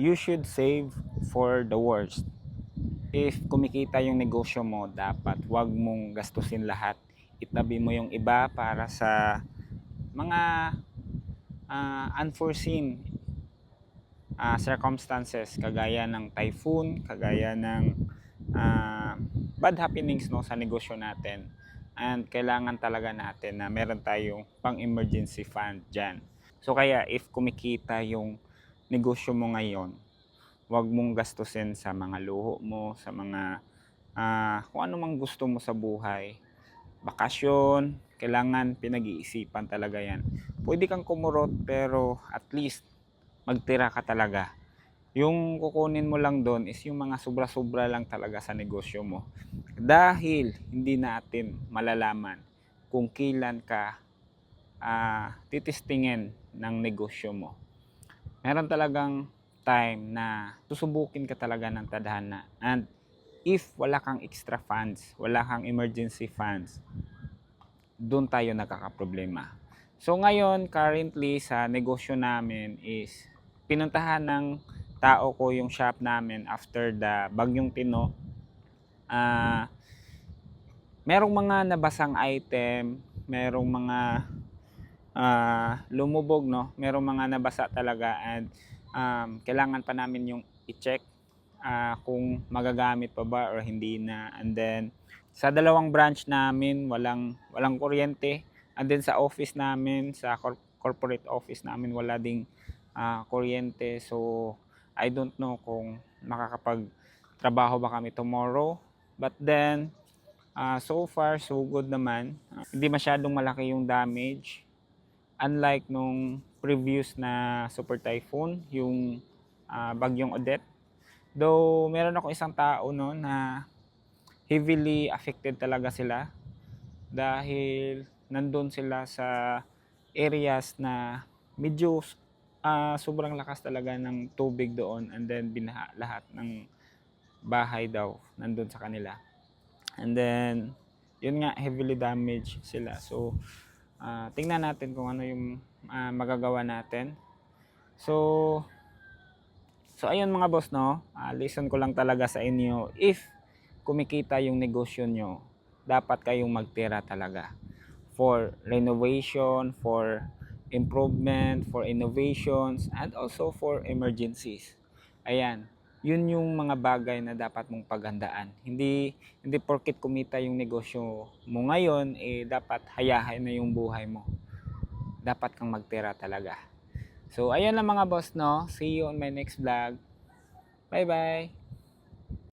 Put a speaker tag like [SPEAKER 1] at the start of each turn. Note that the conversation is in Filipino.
[SPEAKER 1] You should save for the worst. If kumikita yung negosyo mo, dapat wag mong gastusin lahat. Itabi mo yung iba para sa mga unforeseen circumstances, kagaya ng typhoon, kagaya ng ah, bad happenings, no, sa negosyo natin. And kailangan talaga natin na meron tayong pang emergency fund dyan. So kaya if kumikita yung negosyo mo ngayon, wag mong gastusin sa mga luho mo, sa mga kung ano mang gusto mo sa buhay. Bakasyon, kailangan pinag-iisipan talaga yan. Pwede kang kumurot pero at least magtira ka talaga. Yung kukunin mo lang doon is yung mga sobra-sobra lang talaga sa negosyo mo. Dahil hindi natin malalaman kung kailan ka titistingin ng negosyo mo. Meron talagang time na susubukin ka talaga ng tadhana. And if wala kang extra funds, wala kang emergency funds, doon tayo nagkakaproblema. So ngayon, currently sa negosyo namin is pinuntahan ng tao ko yung shop namin after the Bagyong Tino. Merong mga nabasang item, merong mga lumubog, no? Merong mga nabasa talaga, and kailangan pa namin yung i-check kung magagamit pa ba or hindi na. And then sa dalawang branch namin walang kuryente, and then sa office namin, sa corporate office namin, wala ding kuryente. So I don't know kung makakapag trabaho ba kami tomorrow, but then so far so good naman. Hindi masyadong malaki yung damage, unlike nung previous na super typhoon, yung bagyong Odette. Though meron ako isang tao no na heavily affected talaga sila dahil nandun sila sa areas na medyo sobrang lakas talaga ng tubig doon, and then binaha lahat ng bahay daw nandun sa kanila. And then yun nga, heavily damaged sila. So tingnan natin kung ano yung magagawa natin. So ayun mga boss, no, listen ko lang talaga sa inyo, if kumikita yung negosyo nyo, dapat kayong magtira talaga for renovation, for improvement, for innovations, and also for emergencies. Ayan, yun yung mga bagay na dapat mong paghandaan. Hindi porket kumita yung negosyo mo ngayon, dapat hayahay na yung buhay mo. Dapat kang magtira talaga. So, ayan lang mga boss, no? See you on my next vlog. Bye-bye!